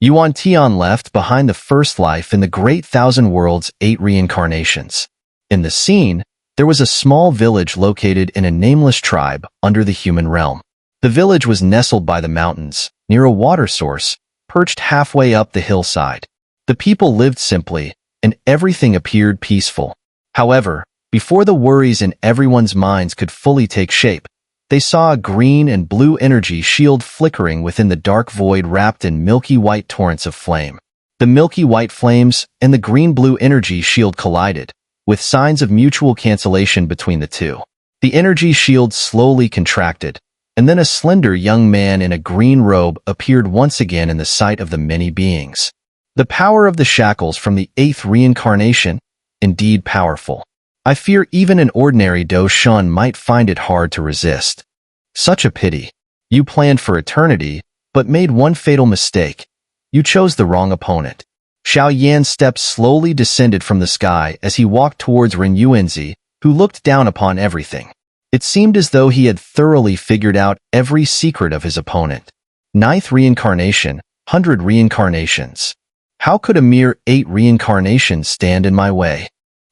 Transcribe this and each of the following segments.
Yuan Tian left behind the first life in the Great Thousand Worlds 8 reincarnations. In the scene, there was a small village located in a nameless tribe under the human realm. The village was nestled by the mountains, near a water source, perched halfway up the hillside. The people lived simply, and everything appeared peaceful. However, before the worries in everyone's minds could fully take shape, they saw a green and blue energy shield flickering within the dark void wrapped in milky white torrents of flame. The milky white flames and the green-blue energy shield collided, with signs of mutual cancellation between the two. The energy shield slowly contracted, and then a slender young man in a green robe appeared once again in the sight of the many beings. The power of the shackles from the 8th reincarnation, indeed powerful. I fear even an ordinary Do Shun might find it hard to resist. Such a pity. You planned for eternity, but made one fatal mistake. You chose the wrong opponent. Xiao Yan's steps slowly descended from the sky as he walked towards Ren Yuanzi, who looked down upon everything. It seemed as though he had thoroughly figured out every secret of his opponent. 9th reincarnation, 100 reincarnations. How could a mere 8 reincarnations stand in my way?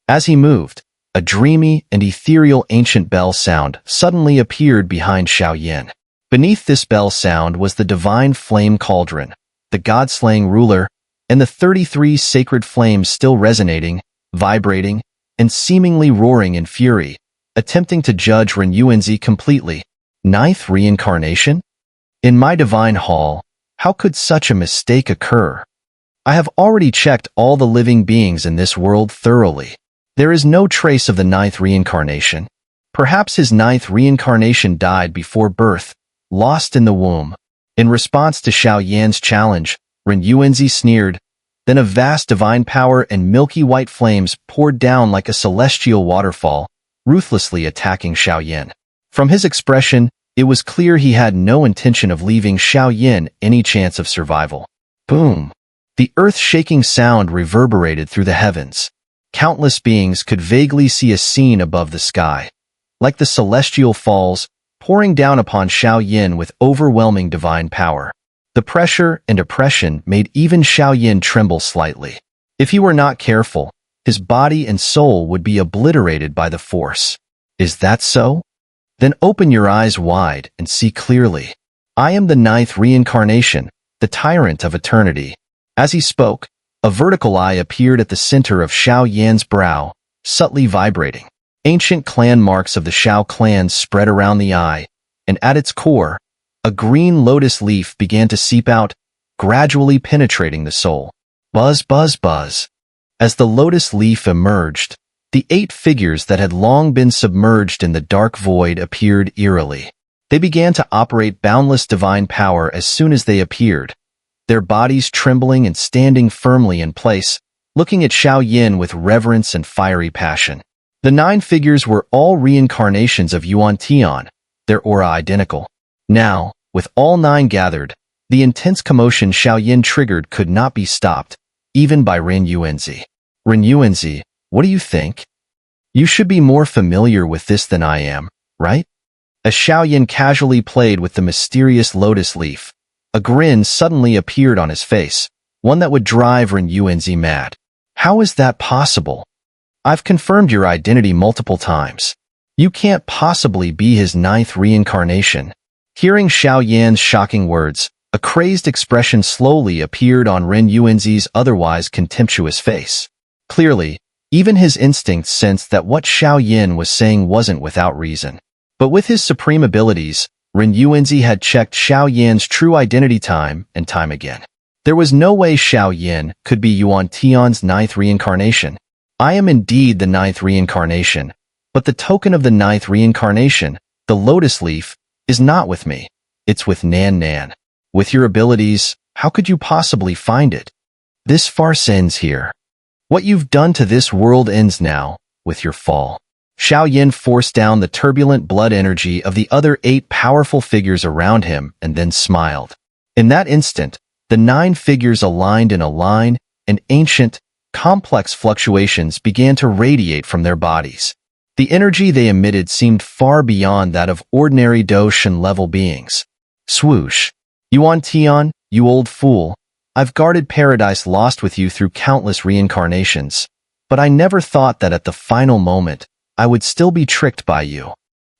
As he moved, a dreamy and ethereal ancient bell sound suddenly appeared behind Xiao Yan. Beneath this bell sound was the divine flame cauldron, the god-slaying ruler, and the 33 sacred flames still resonating, vibrating, and seemingly roaring in fury, attempting to judge Ren Yuanzi completely. 9th reincarnation? In my divine hall, how could such a mistake occur? I have already checked all the living beings in this world thoroughly. There is no trace of the 9th reincarnation. Perhaps his 9th reincarnation died before birth, lost in the womb. In response to Xiao Yan's challenge, Ren Yuanzi sneered. Then a vast divine power and milky white flames poured down like a celestial waterfall, ruthlessly attacking Xiao Yan. From his expression, it was clear he had no intention of leaving Xiao Yan any chance of survival. Boom! The earth-shaking sound reverberated through the heavens. Countless beings could vaguely see a scene above the sky, like the celestial falls, pouring down upon Xiao Yan with overwhelming divine power. The pressure and oppression made even Xiao Yan tremble slightly. If he were not careful, his body and soul would be obliterated by the force. Is that so? Then open your eyes wide and see clearly. I am the 9th reincarnation, the tyrant of eternity. As he spoke, a vertical eye appeared at the center of Xiao Yan's brow, subtly vibrating. Ancient clan marks of the Xiao clan spread around the eye, and at its core, a green lotus leaf began to seep out, gradually penetrating the soul. Buzz, buzz, buzz. As the lotus leaf emerged, the 8 figures that had long been submerged in the dark void appeared eerily. They began to operate boundless divine power as soon as they appeared, their bodies trembling and standing firmly in place, looking at Xiao Yan with reverence and fiery passion. The 9 figures were all reincarnations of Yuan Tian, their aura identical. Now, with all 9 gathered, the intense commotion Xiao Yan triggered could not be stopped, even by Ren Yuanzi. Ren Yuanzi, what do you think? You should be more familiar with this than I am, right? As Xiao Yan casually played with the mysterious lotus leaf, a grin suddenly appeared on his face, one that would drive Ren Yuanzi mad. How is that possible? I've confirmed your identity multiple times. You can't possibly be his 9th reincarnation. Hearing Xiao Yan's shocking words, a crazed expression slowly appeared on Ren Yuanzi's otherwise contemptuous face. Clearly, even his instincts sensed that what Xiao Yan was saying wasn't without reason. But with his supreme abilities, Ren Yuanzi had checked Xiao Yan's true identity time and time again. There was no way Xiao Yan could be Yuan Tian's 9th reincarnation. I am indeed the 9th reincarnation, but the token of the 9th reincarnation, the lotus leaf, is not with me. It's with Nan Nan. With your abilities, how could you possibly find it? This farce ends here. What you've done to this world ends now, with your fall. Xiao Yan forced down the turbulent blood energy of the other 8 powerful figures around him and then smiled. In that instant, the 9 figures aligned in a line, and ancient, complex fluctuations began to radiate from their bodies. The energy they emitted seemed far beyond that of ordinary Do Shun level beings. Swoosh. Yuan Tian, you old fool. I've guarded paradise lost with you through countless reincarnations, but I never thought that at the final moment, I would still be tricked by you."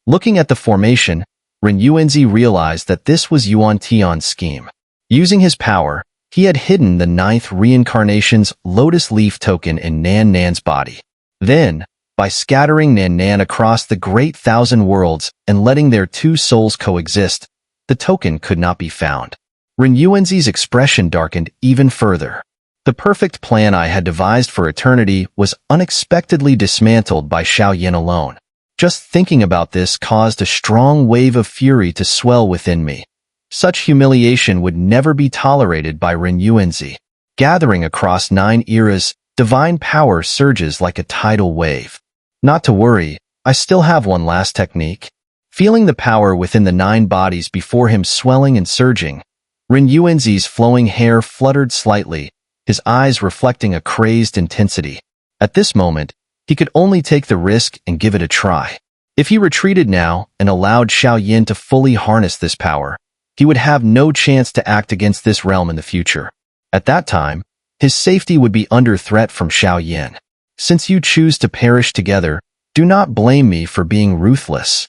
Looking at the formation, Ren Yuanzi realized that this was Yuan Tian's scheme. Using his power, he had hidden the 9th reincarnation's lotus leaf token in Nan Nan's body. Then, by scattering Nan Nan across the great 1,000 worlds and letting their two souls coexist, the token could not be found. Ren Yuanzi's expression darkened even further. The perfect plan I had devised for eternity was unexpectedly dismantled by Xiao alone. Just thinking about this caused a strong wave of fury to swell within me. Such humiliation would never be tolerated by Ren Yuanzi. Gathering across 9 eras, divine power surges like a tidal wave. Not to worry, I still have one last technique. Feeling the power within the 9 bodies before him swelling and surging, Ren Yuanzi's flowing hair fluttered slightly, his eyes reflecting a crazed intensity. At this moment, he could only take the risk and give it a try. If he retreated now and allowed Xiao to fully harness this power, he would have no chance to act against this realm in the future. At that time, his safety would be under threat from Xiao. Since you choose to perish together, do not blame me for being ruthless.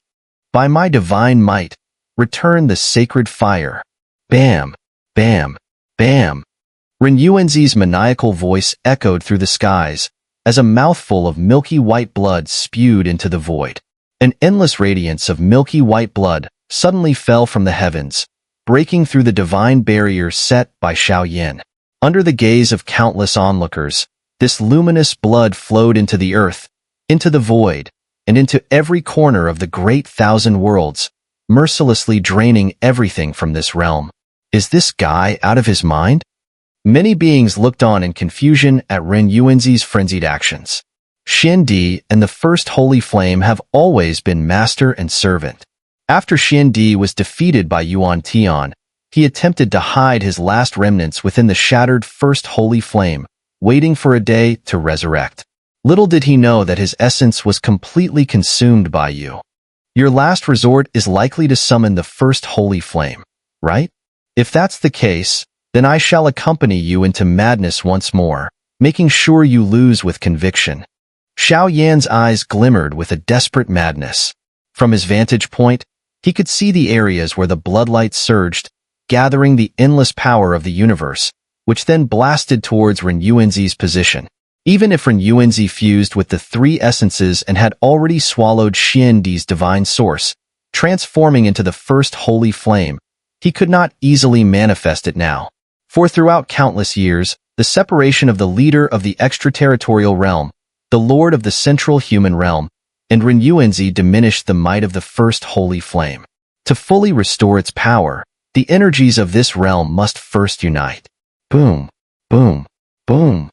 By my divine might, return the sacred fire. Bam, bam, bam. Ren Yuanzi's maniacal voice echoed through the skies as a mouthful of milky white blood spewed into the void. An endless radiance of milky white blood suddenly fell from the heavens, breaking through the divine barrier set by Xiao. Under the gaze of countless onlookers, this luminous blood flowed into the earth, into the void, and into every corner of the great 1,000 worlds, mercilessly draining everything from this realm. Is this guy out of his mind? Many beings looked on in confusion at Ren Yuanzi's frenzied actions. Xian Di and the First Holy Flame have always been master and servant. After Xian Di was defeated by Yuan Tian, he attempted to hide his last remnants within the shattered First Holy Flame, waiting for a day to resurrect. Little did he know that his essence was completely consumed by you. Your last resort is likely to summon the First Holy Flame, right? If that's the case, then I shall accompany you into madness once more, making sure you lose with conviction. Xiao Yan's eyes glimmered with a desperate madness. From his vantage point, he could see the areas where the bloodlight surged, gathering the endless power of the universe, which then blasted towards Ren Yuanzi's position. Even if Ren Yuanzi fused with the 3 essences and had already swallowed Xian Di's divine source, transforming into the First Holy Flame, he could not easily manifest it now. For throughout countless years, the separation of the leader of the extraterritorial realm, the lord of the central human realm, and Ren Yuanzi diminished the might of the First Holy Flame. To fully restore its power, the energies of this realm must first unite. Boom, boom, boom.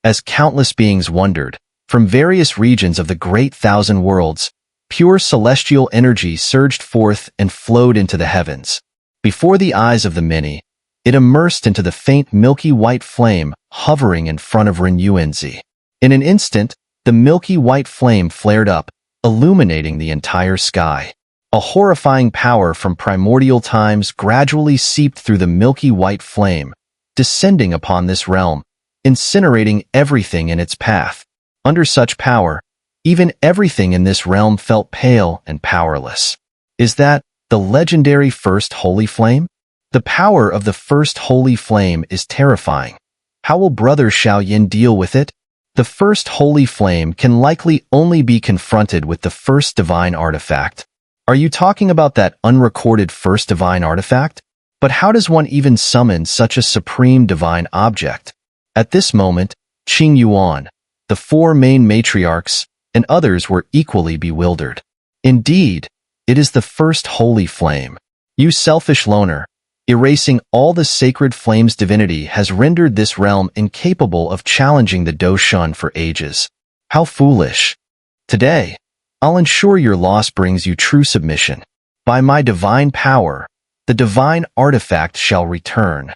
As countless beings wondered, from various regions of the great 1,000 worlds, pure celestial energy surged forth and flowed into the heavens. Before the eyes of the many, it immersed into the faint milky white flame hovering in front of Ren Yuanzi. In an instant, the milky white flame flared up, illuminating the entire sky. A horrifying power from primordial times gradually seeped through the milky white flame, descending upon this realm, incinerating everything in its path. Under such power, even everything in this realm felt pale and powerless. Is that the legendary First Holy Flame? The power of the First Holy Flame is terrifying. How will Brother Xiao deal with it? The First Holy Flame can likely only be confronted with the first divine artifact. Are you talking about that unrecorded first divine artifact? But how does one even summon such a supreme divine object? At this moment, Qing Yuan, the 4 main matriarchs, and others were equally bewildered. Indeed, it is the First Holy Flame. You selfish loner, erasing all the sacred flame's divinity has rendered this realm incapable of challenging the Doshun for ages. How foolish. Today, I'll ensure your loss brings you true submission. By my divine power, the divine artifact shall return.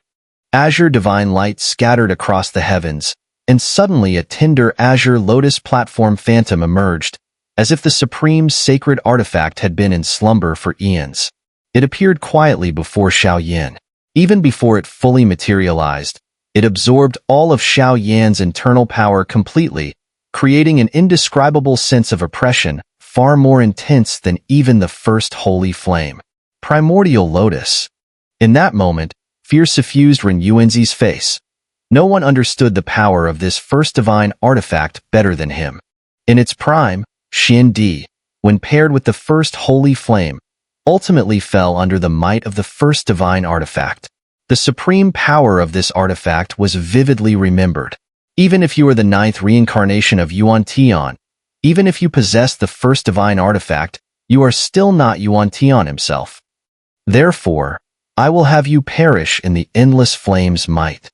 Azure divine light scattered across the heavens, and suddenly a tender azure lotus platform phantom emerged, as if the supreme sacred artifact had been in slumber for eons. It appeared quietly before Xiao. Even before it fully materialized, It absorbed all of Xiao Yan's internal power completely, creating an indescribable sense of oppression, far more intense than even the first holy flame. Primordial lotus. In that moment, fear suffused Ren Yuanzi's face. No one understood the power of this first divine artifact better than him. In its prime, Xin Di, when paired with the first holy flame, ultimately fell under the might of the first divine artifact. The supreme power of this artifact was vividly remembered. Even if you are the ninth reincarnation of Yuan Tian, even if you possess the first divine artifact, you are still not Yuan Tian himself. Therefore, I will have you perish in the endless flame's might.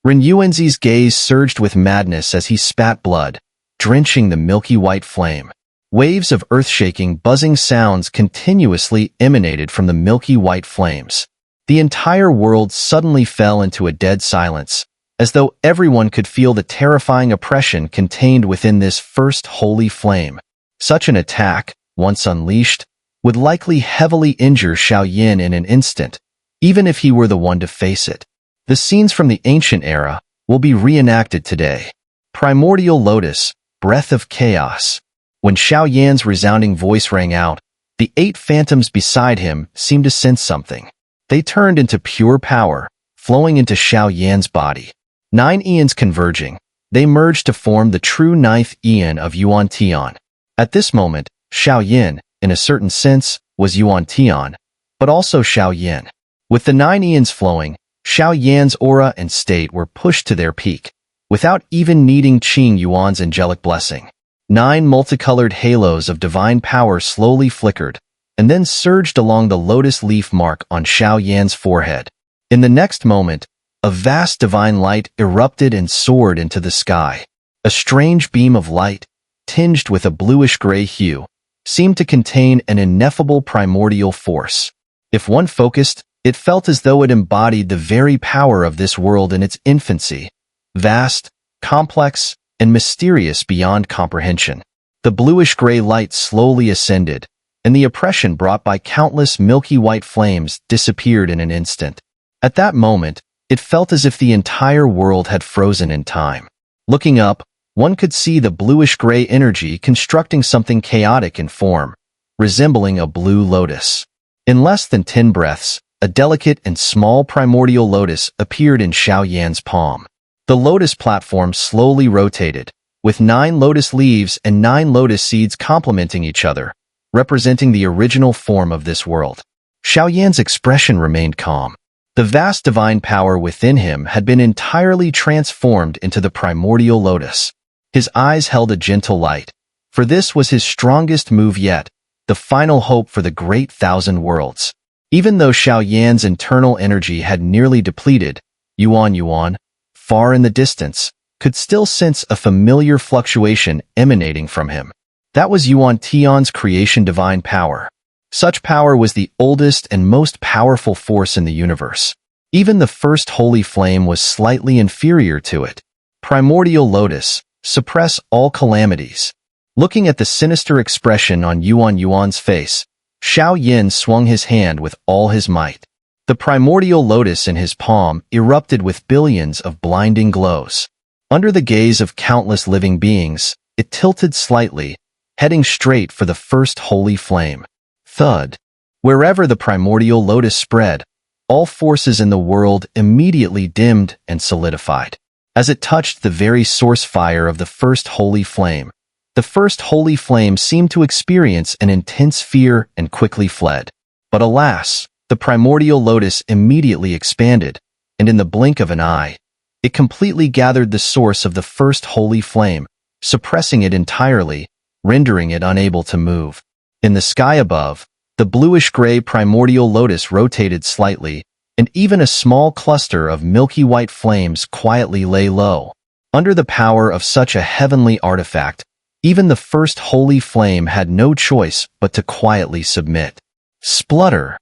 Ren Yuanzi's gaze surged with madness as he spat blood, drenching the milky white flame. Waves of earth-shaking, buzzing sounds continuously emanated from the milky white flames. The entire world suddenly fell into a dead silence, as though everyone could feel the terrifying oppression contained within this first holy flame. Such an attack, once unleashed, would likely heavily injure Xiao Yan in an instant, even if he were the one to face it. The scenes from the ancient era will be reenacted today. Primordial lotus, breath of chaos. When Xiao Yan's resounding voice rang out, the 8 phantoms beside him seemed to sense something. They turned into pure power, flowing into Xiao Yan's body. 9 eons converging, they merged to form the true 9th eon of Yuan Tian. At this moment, Xiao Yan, in a certain sense, was Yuan Tian, but also Xiao Yan. With the 9 eons flowing, Xiao Yan's aura and state were pushed to their peak, without even needing Qing Yuan's angelic blessing. 9 multicolored halos of divine power slowly flickered, and then surged along the lotus leaf mark on Xiao Yan's forehead. In the next moment, a vast divine light erupted and soared into the sky. A strange beam of light, tinged with a bluish-gray hue, seemed to contain an ineffable primordial force. If one focused, it felt as though it embodied the very power of this world in its infancy, vast, complex, and mysterious beyond comprehension. The bluish-gray light slowly ascended, and the oppression brought by countless milky white flames disappeared in an instant. At that moment, it felt as if the entire world had frozen in time. Looking up, one could see the bluish-gray energy constructing something chaotic in form, resembling a blue lotus. In less than 10 breaths, a delicate and small primordial lotus appeared in Xiao Yan's palm. The lotus platform slowly rotated, with 9 lotus leaves and 9 lotus seeds complementing each other, representing the original form of this world. Xiao Yan's expression remained calm. The vast divine power within him had been entirely transformed into the primordial lotus. His eyes held a gentle light, for this was his strongest move yet, the final hope for the great 1,000 worlds. Even though Xiao Yan's internal energy had nearly depleted, Yuan, far in the distance, could still sense a familiar fluctuation emanating from him. That was Yuan Tian's creation divine power. Such power was the oldest and most powerful force in the universe. Even the first holy flame was slightly inferior to it. Primordial lotus, suppress all calamities. Looking at the sinister expression on Yuan's face, Xiao Yan swung his hand with all his might. The primordial lotus in his palm erupted with billions of blinding glows. Under the gaze of countless living beings, it tilted slightly, heading straight for the first holy flame. Thud. Wherever the primordial lotus spread, all forces in the world immediately dimmed and solidified. As it touched the very source fire of the first holy flame, the first holy flame seemed to experience an intense fear and quickly fled. But alas, the primordial lotus immediately expanded, and in the blink of an eye, it completely gathered the source of the first holy flame, suppressing it entirely, rendering it unable to move. In the sky above, the bluish-gray primordial lotus rotated slightly, and even a small cluster of milky white flames quietly lay low. Under the power of such a heavenly artifact, even the first holy flame had no choice but to quietly submit. Splutter!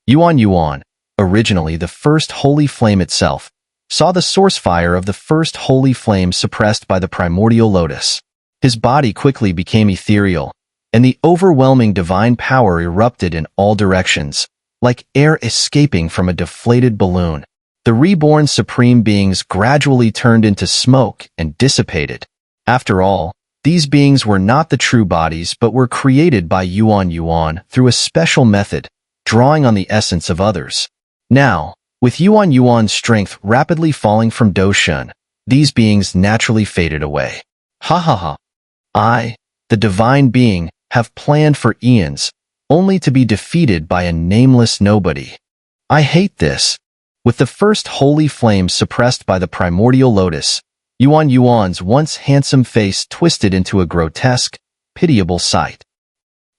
Yuan, originally the first holy flame itself, saw the source fire of the first holy flame suppressed by the primordial lotus. His body quickly became ethereal, and the overwhelming divine power erupted in all directions, like air escaping from a deflated balloon. The reborn supreme beings gradually turned into smoke and dissipated. After all, these beings were not the true bodies but were created by Yuan through a special method, drawing on the essence of others. Now, with Yuan's strength rapidly falling from Doshan, these beings naturally faded away. Ha ha ha. I, the divine being, have planned for eons, only to be defeated by a nameless nobody. I hate this. With the first holy flame suppressed by the primordial lotus, Yuan's once handsome face twisted into a grotesque, pitiable sight.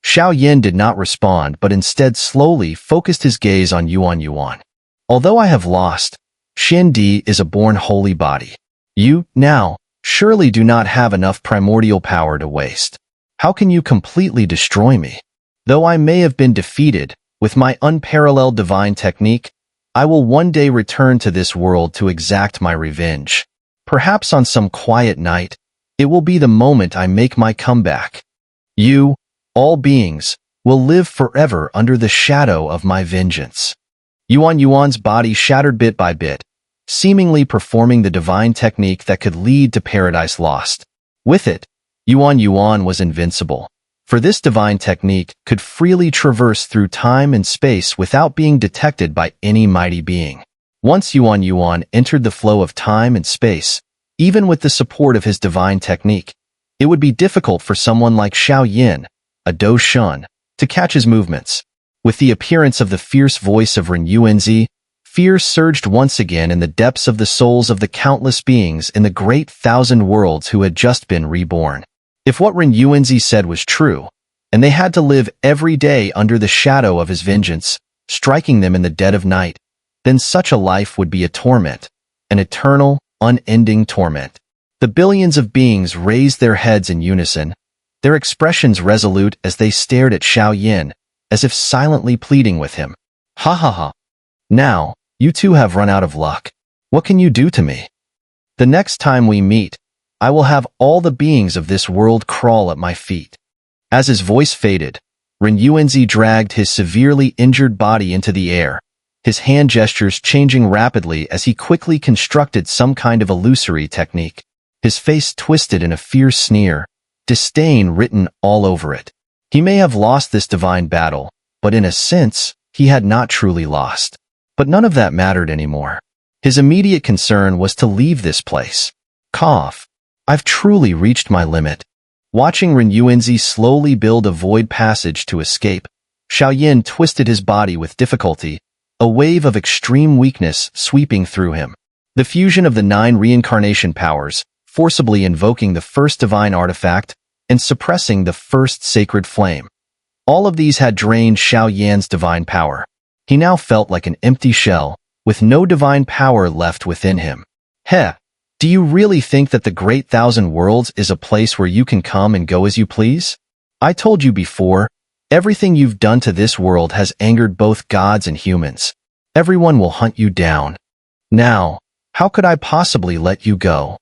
Xiao did not respond but instead slowly focused his gaze on Yuan. Although I have lost, Di is a born holy body. You, now, surely do not have enough primordial power to waste. How can you completely destroy me? Though I may have been defeated, with my unparalleled divine technique, I will one day return to this world to exact my revenge. Perhaps on some quiet night, it will be the moment I make my comeback. You, all beings, will live forever under the shadow of my vengeance. Yuan's body shattered bit by bit, seemingly performing the divine technique that could lead to paradise lost. With it, Yuan was invincible, for this divine technique could freely traverse through time and space without being detected by any mighty being. Once Yuan entered the flow of time and space, even with the support of his divine technique, it would be difficult for someone like Xiao, a Doshan, to catch his movements. With the appearance of the fierce voice of Ren, fear surged once again in the depths of the souls of the countless beings in the great 1,000 worlds who had just been reborn. If what Ren said was true, and they had to live every day under the shadow of his vengeance, striking them in the dead of night, then such a life would be a torment, an eternal, unending torment. The billions of beings raised their heads in unison, their expressions resolute as they stared at Xiao, as if silently pleading with him. Ha ha ha. Now, you two have run out of luck. What can you do to me? The next time we meet, I will have all the beings of this world crawl at my feet. As his voice faded, Ren dragged his severely injured body into the air, his hand gestures changing rapidly as he quickly constructed some kind of illusory technique. His face twisted in a fierce sneer, disdain written all over it. He may have lost this divine battle, but in a sense, he had not truly lost. But none of that mattered anymore. His immediate concern was to leave this place. Cough. I've truly reached my limit. Watching Ren slowly build a void passage to escape, Xiao twisted his body with difficulty, a wave of extreme weakness sweeping through him. The fusion of the 9 reincarnation powers, forcibly invoking the first divine artifact, and suppressing the first sacred flame. All of these had drained Xiao's divine power. He now felt like an empty shell, with no divine power left within him. Heh, do you really think that the great 1,000 worlds is a place where you can come and go as you please? I told you before, everything you've done to this world has angered both gods and humans. Everyone will hunt you down. Now, how could I possibly let you go?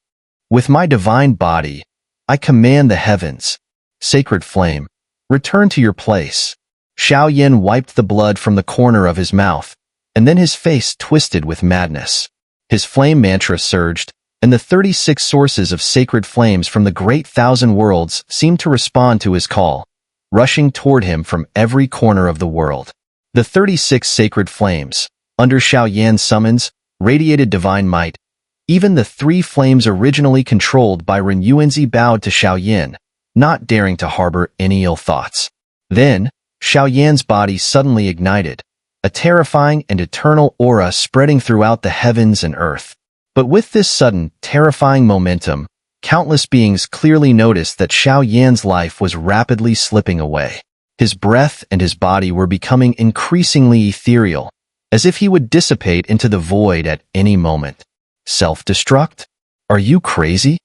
With my divine body, I command the heavens. Sacred flame, return to your place. Xiao wiped the blood from the corner of his mouth, and then his face twisted with madness. His flame mantra surged, and the 36 sources of sacred flames from the great 1,000 worlds seemed to respond to his call, rushing toward him from every corner of the world. The 36 sacred flames, under Xiao's summons, radiated divine might. Even the 3 flames originally controlled by Ren bowed to Xiao, not daring to harbor any ill thoughts. Then, Xiao's body suddenly ignited, a terrifying and eternal aura spreading throughout the heavens and earth. But with this sudden, terrifying momentum, countless beings clearly noticed that Xiao's life was rapidly slipping away. His breath and his body were becoming increasingly ethereal, as if he would dissipate into the void at any moment. Self-destruct? Are you crazy?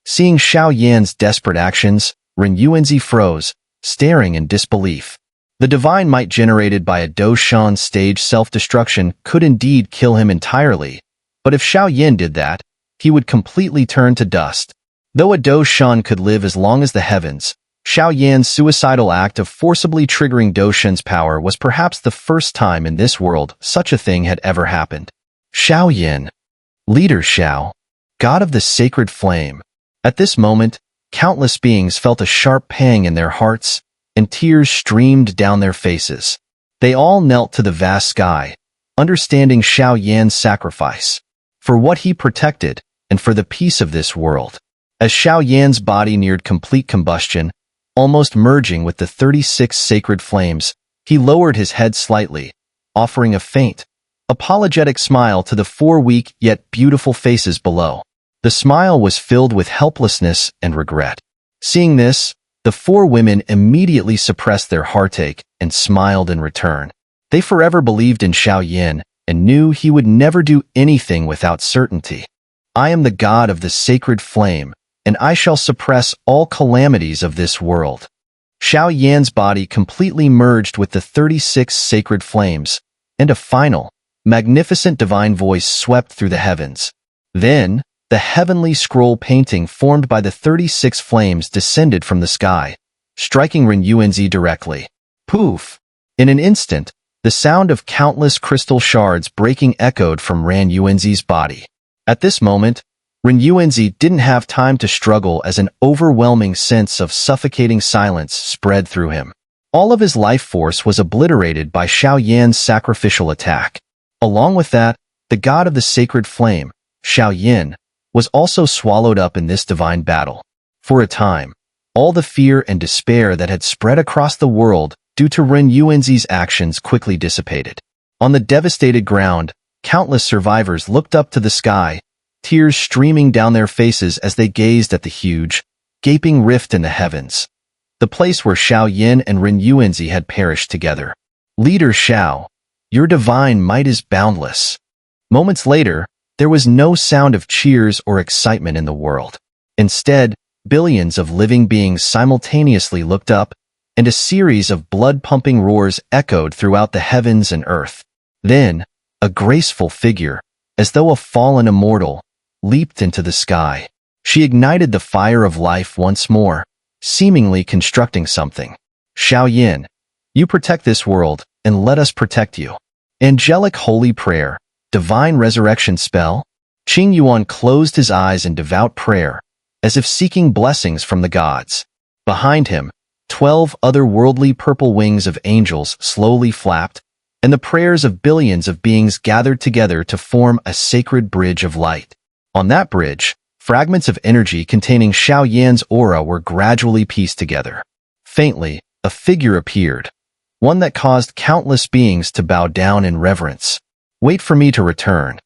Seeing Xiao's desperate actions, Ren froze, staring in disbelief. The divine might generated by a Doshan stage self-destruction could indeed kill him entirely, but if Xiao did that, he would completely turn to dust. Though a Doshan could live as long as the heavens, Xiao's suicidal act of forcibly triggering Doshan's power was perhaps the first time in this world such a thing had ever happened. Xiao Yin, leader Xiao, god of the sacred flame. At this moment, countless beings felt a sharp pang in their hearts, and tears streamed down their faces. They all knelt to the vast sky, understanding Xiao Yan's sacrifice, for what he protected and for the peace of this world. As Xiao Yan's body neared complete combustion, almost merging with the 36 sacred flames, he lowered his head slightly, offering a faint, apologetic smile to the 4 weak yet beautiful faces below. The smile was filled with helplessness and regret. Seeing this, the 4 women immediately suppressed their heartache and smiled in return. They forever believed in Xiao Yin and knew he would never do anything without certainty. I am the god of the sacred flame, and I shall suppress all calamities of this world. Xiao Yan's body completely merged with the 36 sacred flames, and a final, magnificent divine voice swept through the heavens. Then, the heavenly scroll painting formed by the 36 flames descended from the sky, striking Ren Yuanzi directly. Poof! In an instant, the sound of countless crystal shards breaking echoed from Ren Yuanzi's body. At this moment, Ren Yuanzi didn't have time to struggle as an overwhelming sense of suffocating silence spread through him. All of his life force was obliterated by Xiao Yan's sacrificial attack. Along with that, the god of the sacred flame, Xiao Yin, was also swallowed up in this divine battle. For a time, all the fear and despair that had spread across the world due to Ren Yuanzi's actions quickly dissipated. On the devastated ground, countless survivors looked up to the sky, tears streaming down their faces as they gazed at the huge, gaping rift in the heavens, the place where Xiao Yin and Ren Yuanzi had perished together. Leader Xiao, your divine might is boundless. Moments later, there was no sound of cheers or excitement in the world. Instead, billions of living beings simultaneously looked up, and a series of blood-pumping roars echoed throughout the heavens and earth. Then, a graceful figure, as though a fallen immortal, leaped into the sky. She ignited the fire of life once more, seemingly constructing something. Xiao Yin, you protect this world, and let us protect you. Angelic holy prayer. Divine resurrection spell? Qing Yuan closed his eyes in devout prayer, as if seeking blessings from the gods. Behind him, 12 otherworldly purple wings of angels slowly flapped, and the prayers of billions of beings gathered together to form a sacred bridge of light. On that bridge, fragments of energy containing Xiao Yan's aura were gradually pieced together. Faintly, a figure appeared, one that caused countless beings to bow down in reverence. Wait for me to return.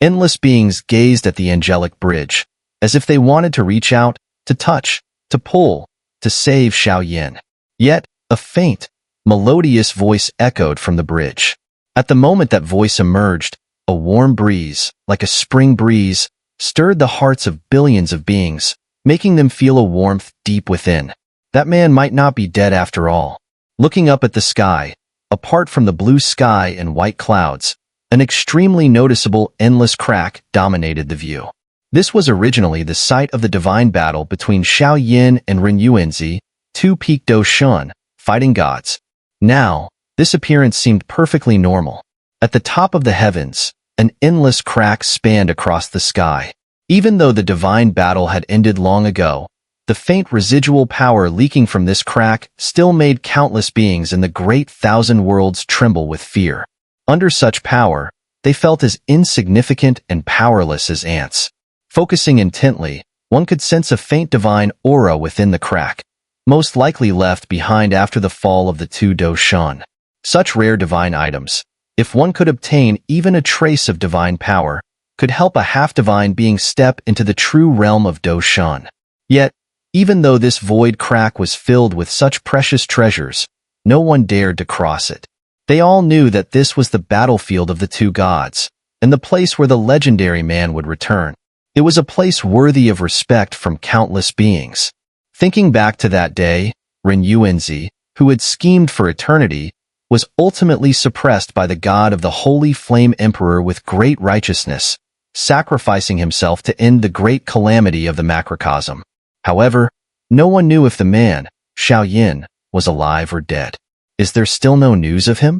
Endless beings gazed at the angelic bridge, as if they wanted to reach out, to touch, to pull, to save Xiao Yin. Yet, a faint, melodious voice echoed from the bridge. At the moment that voice emerged, a warm breeze, like a spring breeze, stirred the hearts of billions of beings, making them feel a warmth deep within. That man might not be dead after all. Looking up at the sky, apart from the blue sky and white clouds, an extremely noticeable endless crack dominated the view. This was originally the site of the divine battle between Xiao Yin and Ren Yuanzi, 2 peak Do Shun, fighting gods. Now, this appearance seemed perfectly normal. At the top of the heavens, an endless crack spanned across the sky. Even though the divine battle had ended long ago, the faint residual power leaking from this crack still made countless beings in the great 1,000 worlds tremble with fear. Under such power, they felt as insignificant and powerless as ants. Focusing intently, one could sense a faint divine aura within the crack, most likely left behind after the fall of the 2 Do Shun. Such rare divine items, if one could obtain even a trace of divine power, could help a half-divine being step into the true realm of Do Shun. Yet, even though this void crack was filled with such precious treasures, no one dared to cross it. They all knew that this was the battlefield of the 2 gods, and the place where the legendary man would return. It was a place worthy of respect from countless beings. Thinking back to that day, Ren Yuanzi, who had schemed for eternity, was ultimately suppressed by the god of the Holy Flame Emperor with great righteousness, sacrificing himself to end the great calamity of the macrocosm. However, no one knew if the man, Xiao Yin, was alive or dead. Is there still no news of him?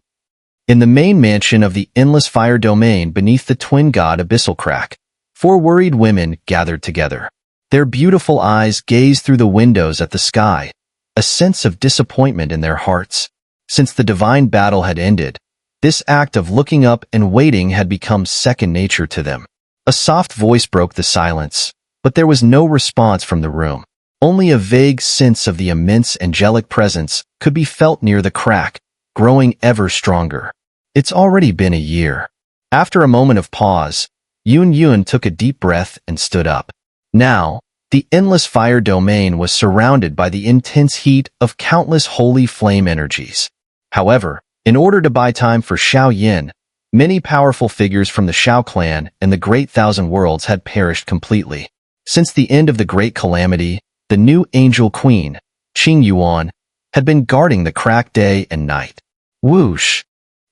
In the main mansion of the endless fire domain beneath the twin god abyssal crack, 4 worried women gathered together. Their beautiful eyes gazed through the windows at the sky, a sense of disappointment in their hearts. Since the divine battle had ended, this act of looking up and waiting had become second nature to them. A soft voice broke the silence, but there was no response from the room. Only a vague sense of the immense angelic presence could be felt near the crack, growing ever stronger. It's already been a year. After a moment of pause, Yun took a deep breath and stood up. Now, the endless fire domain was surrounded by the intense heat of countless holy flame energies. However, in order to buy time for Xiao, many powerful figures from the Xiao clan and the Great Thousand Worlds had perished completely. Since the end of the Great Calamity, the new Angel Queen, Yuan, had been guarding the crack day and night. Whoosh!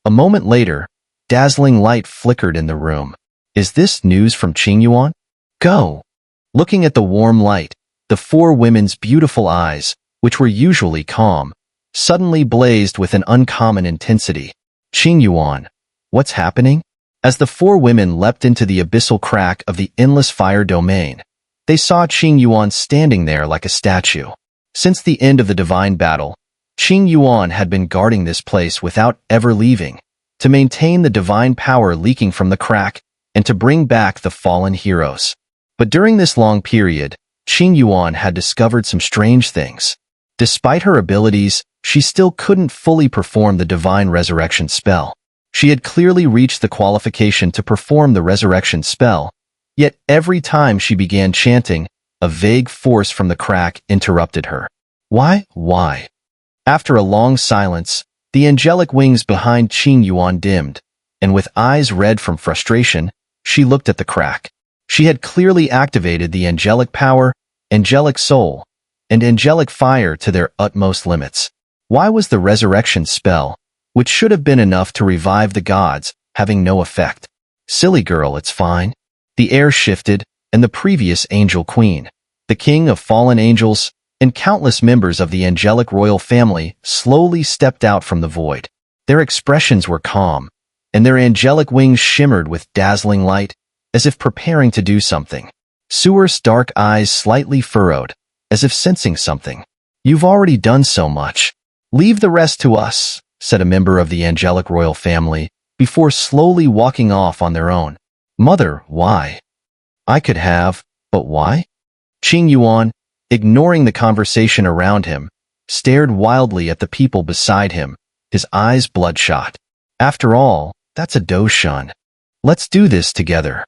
A moment later, dazzling light flickered in the room. Is this news from Yuan? Go! Looking at the warm light, the 4 women's beautiful eyes, which were usually calm, suddenly blazed with an uncommon intensity. Yuan, what's happening? As the 4 women leapt into the abyssal crack of the endless fire domain, they saw Yuan standing there like a statue. Since the end of the divine battle, Yuan had been guarding this place without ever leaving, to maintain the divine power leaking from the crack and to bring back the fallen heroes. But during this long period, Yuan had discovered some strange things. Despite her abilities, she still couldn't fully perform the divine resurrection spell. She had clearly reached the qualification to perform the resurrection spell, yet every time she began chanting, a vague force from the crack interrupted her. Why? After a long silence, the angelic wings behind Yuan dimmed, and with eyes red from frustration, she looked at the crack. She had clearly activated the angelic power, angelic soul, and angelic fire to their utmost limits. Why was the resurrection spell, which should have been enough to revive the gods, having no effect? Silly girl, it's fine. The air shifted, and the previous angel queen, the king of fallen angels, and countless members of the angelic royal family slowly stepped out from the void. Their expressions were calm, and their angelic wings shimmered with dazzling light, as if preparing to do something. Xun'er's dark eyes slightly furrowed, as if sensing something. You've already done so much. Leave the rest to us, said a member of the angelic royal family, before slowly walking off on their own. Mother, why? I could have, but why? Yuan, ignoring the conversation around him, stared wildly at the people beside him, his eyes bloodshot. After all, that's a Doshan. Let's do this together.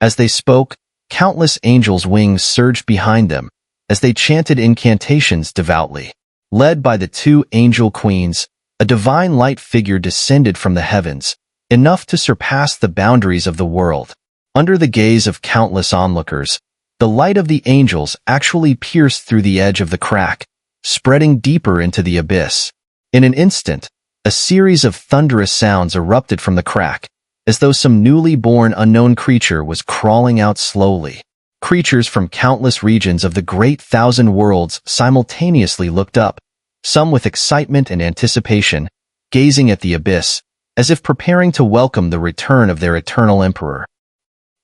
As they spoke, countless angels' wings surged behind them, as they chanted incantations devoutly. Led by the 2 angel queens, a divine light figure descended from the heavens, enough to surpass the boundaries of the world. Under the gaze of countless onlookers, the light of the angels actually pierced through the edge of the crack, spreading deeper into the abyss. In an instant, a series of thunderous sounds erupted from the crack, as though some newly born unknown creature was crawling out slowly. Creatures from countless regions of the Great Thousand Worlds simultaneously looked up, some with excitement and anticipation, gazing at the abyss, as if preparing to welcome the return of their eternal emperor.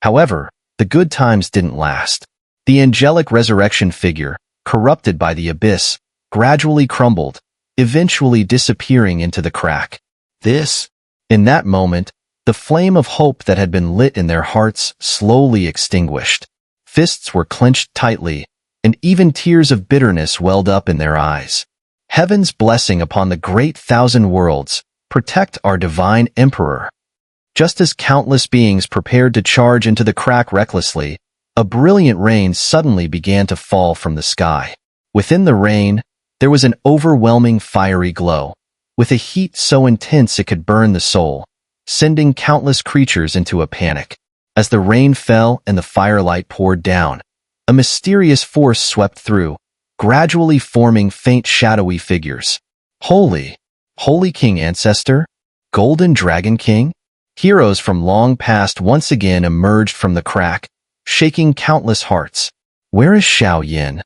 However, the good times didn't last. The angelic resurrection figure, corrupted by the abyss, gradually crumbled, eventually disappearing into the crack. In that moment, the flame of hope that had been lit in their hearts slowly extinguished. Fists were clenched tightly, and even tears of bitterness welled up in their eyes. Heaven's blessing upon the Great Thousand Worlds, protect our divine emperor. Just as countless beings prepared to charge into the crack recklessly, a brilliant rain suddenly began to fall from the sky. Within the rain, there was an overwhelming fiery glow, with a heat so intense it could burn the soul, sending countless creatures into a panic. As the rain fell and the firelight poured down, a mysterious force swept through, gradually forming faint shadowy figures. Holy King Ancestor? Golden Dragon King? Heroes from long past once again emerged from the crack, shaking countless hearts. Where is Xiao?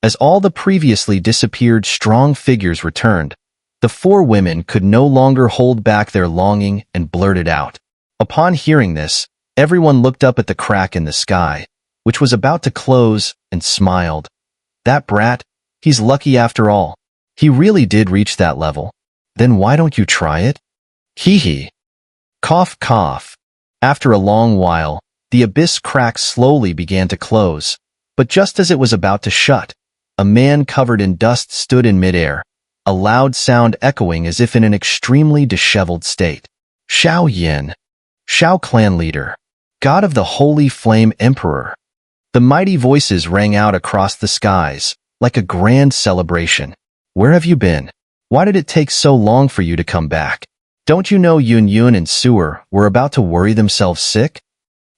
As all the previously disappeared strong figures returned, The four women could no longer hold back their longing and blurted out. Upon hearing this, everyone looked up at the crack in the sky, which was about to close, and smiled. That brat, he's lucky after all. He really did reach that level. Then why don't you try it? Hee hee. Cough, cough. After a long while, the abyss crack slowly began to close, but just as it was about to shut, a man covered in dust stood in midair, a loud sound echoing as if in an extremely disheveled state. Xiao, Xiao clan leader, god of the holy flame emperor. The mighty voices rang out across the skies, like a grand celebration. Where have you been? Why did it take so long for you to come back? Don't you know Yun and Xun'er were about to worry themselves sick?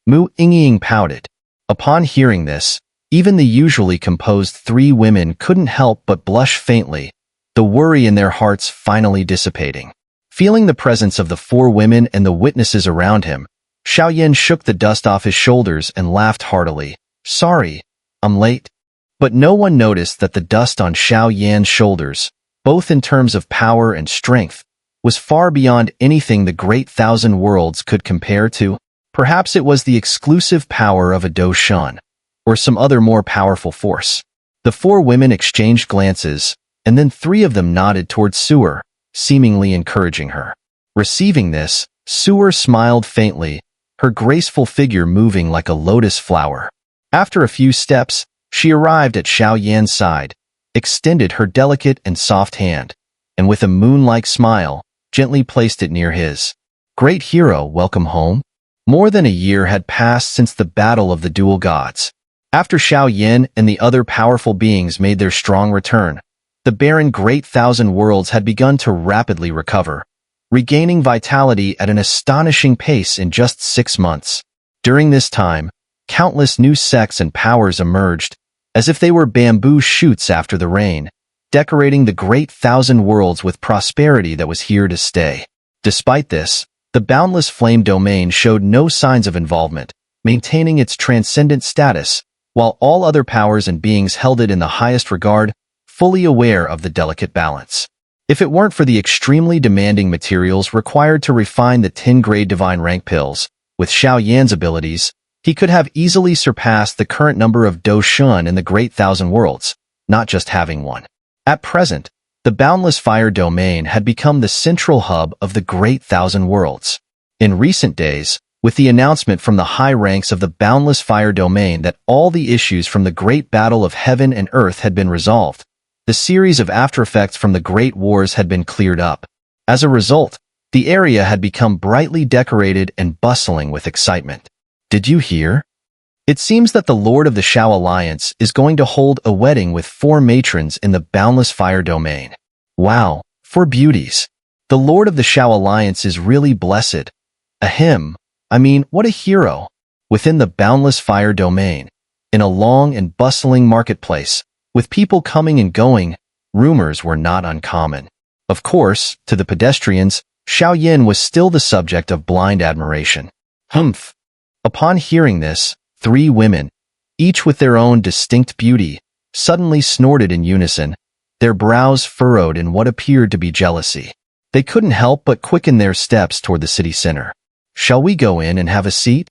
Mu Ying pouted. Upon hearing this, even the usually composed three women couldn't help but blush faintly, the worry in their hearts finally dissipating. Feeling the presence of the four women and the witnesses around him, Xiao shook the dust off his shoulders and laughed heartily. Sorry, I'm late. But no one noticed that the dust on Xiao's shoulders, both in terms of power and strength, was far beyond anything the Great Thousand Worlds could compare to. Perhaps it was the exclusive power of a Doshan, or some other more powerful force. The four women exchanged glances, and then three of them nodded towards Xun'er, seemingly encouraging her. Receiving this, Xun'er smiled faintly, her graceful figure moving like a lotus flower. After a few steps, she arrived at Xiao's side, extended her delicate and soft hand, and with a moon-like smile, gently placed it near his. Great hero, welcome home. More than a year had passed since the battle of the dual gods. After Xiao and the other powerful beings made their strong return, the barren Great Thousand Worlds had begun to rapidly recover, regaining vitality at an astonishing pace in just 6 months. During this time, countless new sects and powers emerged, as if they were bamboo shoots after the rain, decorating the Great Thousand Worlds with prosperity that was here to stay. Despite this, the boundless flame domain showed no signs of involvement, maintaining its transcendent status, while all other powers and beings held it in the highest regard, fully aware of the delicate balance. If it weren't for the extremely demanding materials required to refine the 10-grade divine rank pills, with Xiao's abilities, he could have easily surpassed the current number of Doshan in the Great Thousand Worlds, not just having one. At present, the boundless fire domain had become the central hub of the Great Thousand Worlds. In recent days, with the announcement from the high ranks of the boundless fire domain that all the issues from the great battle of heaven and earth had been resolved, the series of aftereffects from the great wars had been cleared up. As a result, the area had become brightly decorated and bustling with excitement. Did you hear? It seems that the Lord of the Xiao Alliance is going to hold a wedding with 4 matrons in the boundless fire domain. Wow, 4 beauties. The Lord of the Xiao Alliance is really blessed. Ahem, I mean, what a hero. Within the boundless fire domain, in a long and bustling marketplace, with people coming and going, rumors were not uncommon. Of course, to the pedestrians, Xiao was still the subject of blind admiration. Humph. Upon hearing this, 3 women, each with their own distinct beauty, suddenly snorted in unison, their brows furrowed in what appeared to be jealousy. They couldn't help but quicken their steps toward the city center. Shall we go in and have a seat?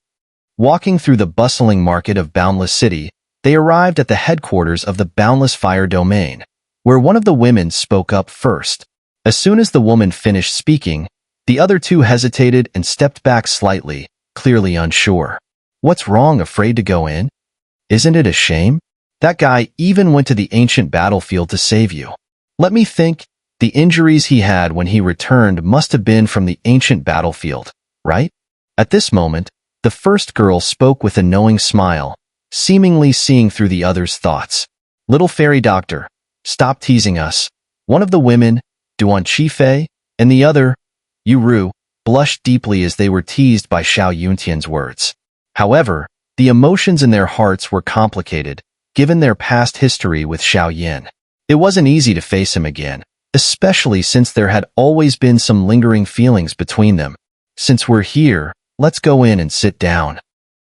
Walking through the bustling market of Boundless City, they arrived at the headquarters of the Boundless Fire Domain, where one of the women spoke up first. As soon as the woman finished speaking, the other 2 hesitated and stepped back slightly, clearly unsure. What's wrong, afraid to go in? Isn't it a shame? That guy even went to the ancient battlefield to save you. Let me think, the injuries he had when he returned must have been from the ancient battlefield, right? At this moment, the first girl spoke with a knowing smile, seemingly seeing through the other's thoughts. Little fairy doctor, stop teasing us. One of the women, Duan Qifei, and the other, Yuru, blushed deeply as they were teased by Xiao Yuntian's words. However, the emotions in their hearts were complicated, given their past history with Xiao. It wasn't easy to face him again, especially since there had always been some lingering feelings between them. Since we're here, let's go in and sit down.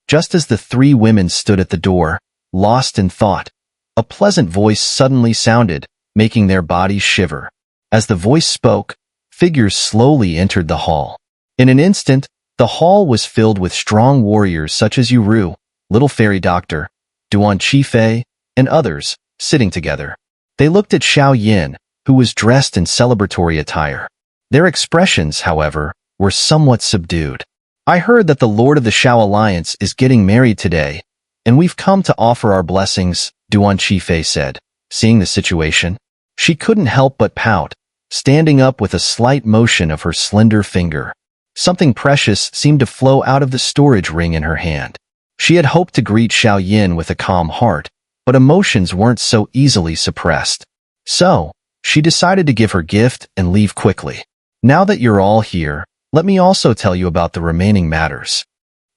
Just as the 3 women stood at the door, lost in thought, a pleasant voice suddenly sounded, making their bodies shiver. As the voice spoke, figures slowly entered the hall. In an instant, the hall was filled with strong warriors such as Yuru, Little Fairy Doctor, Duan Qifei, and others, sitting together. They looked at Xiao Yin, who was dressed in celebratory attire. Their expressions, however, were somewhat subdued. "I heard that the Lord of the Xiao Alliance is getting married today, and we've come to offer our blessings," Duan Qifei said. Seeing the situation, she couldn't help but pout, standing up with a slight motion of her slender finger. Something precious seemed to flow out of the storage ring in her hand. She had hoped to greet Xiao Yin with a calm heart, but emotions weren't so easily suppressed. So, she decided to give her gift and leave quickly. "Now that you're all here, let me also tell you about the remaining matters.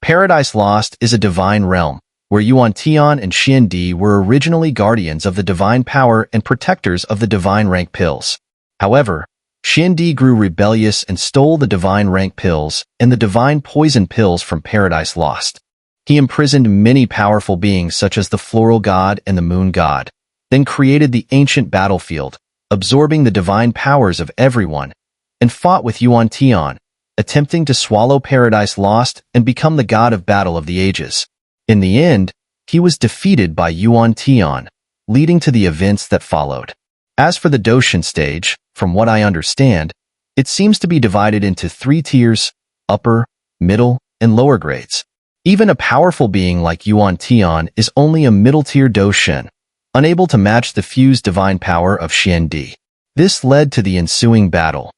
Paradise Lost is a divine realm, where Yuan Tian and Xian Di were originally guardians of the divine power and protectors of the divine rank pills. However, Xian Di grew rebellious and stole the divine rank pills and the divine poison pills from Paradise Lost. He imprisoned many powerful beings such as the Floral God and the Moon God, then created the ancient battlefield, absorbing the divine powers of everyone, and fought with Yuan Tian, attempting to swallow Paradise Lost and become the god of battle of the ages. In the end, he was defeated by Yuan Tian, leading to the events that followed. As for the Doshin stage, from what I understand, it seems to be divided into 3 tiers, upper, middle, and lower grades. Even a powerful being like Yuan Tian is only a middle-tier Doshin, unable to match the fused divine power of Xian Di. This led to the ensuing battle.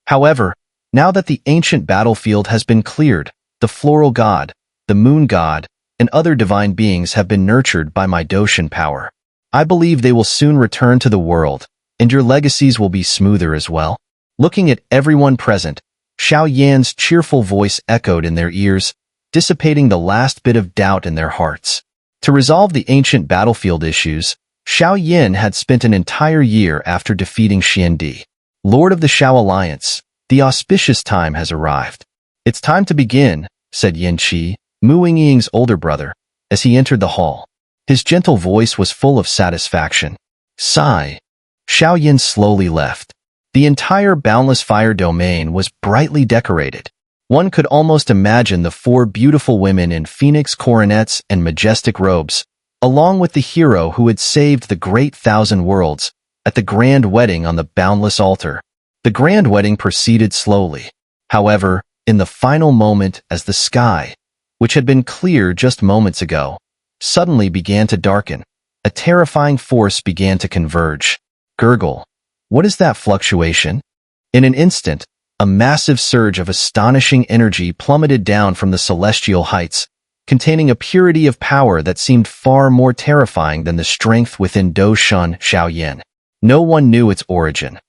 However, now that the ancient battlefield has been cleared, the Floral God, the Moon God, and other divine beings have been nurtured by my Doshin power. I believe they will soon return to the world, and your legacies will be smoother as well." Looking at everyone present, Xiao Yan's cheerful voice echoed in their ears, dissipating the last bit of doubt in their hearts. To resolve the ancient battlefield issues, Xiao Yan had spent an entire year after defeating Xian Di. "Lord of the Xiao Alliance, the auspicious time has arrived. It's time to begin," said Yin Qi, Mu Ying's older brother, as he entered the hall. His gentle voice was full of satisfaction. Sigh. Xiao Yin slowly left. The entire Boundless Fire domain was brightly decorated. One could almost imagine the 4 beautiful women in phoenix coronets and majestic robes, along with the hero who had saved the great 1,000 worlds, at the grand wedding on the boundless altar. The grand wedding proceeded slowly. However, in the final moment as the sky, which had been clear just moments ago, suddenly began to darken, a terrifying force began to converge. Gurgle. What is that fluctuation? In an instant, a massive surge of astonishing energy plummeted down from the celestial heights, containing a purity of power that seemed far more terrifying than the strength within Doshin Xiao Yin. No one knew its origin.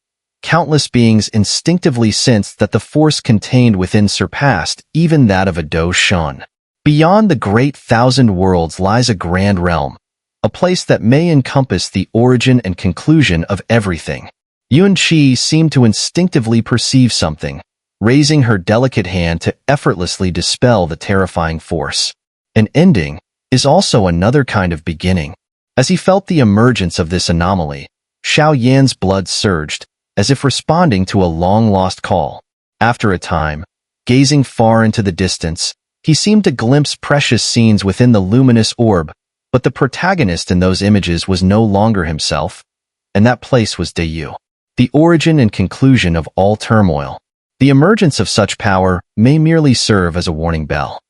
Countless beings instinctively sensed that the force contained within surpassed even that of a Doshin. Beyond the great 1,000 worlds lies a grand realm, a place that may encompass the origin and conclusion of everything. Yun Qi seemed to instinctively perceive something, raising her delicate hand to effortlessly dispel the terrifying force. An ending is also another kind of beginning. As he felt the emergence of this anomaly, Xiao Yan's blood surged, as if responding to a long-lost call. After a time, gazing far into the distance, he seemed to glimpse precious scenes within the luminous orb, but the protagonist in those images was no longer himself, and that place was Deyu, the origin and conclusion of all turmoil. The emergence of such power may merely serve as a warning bell.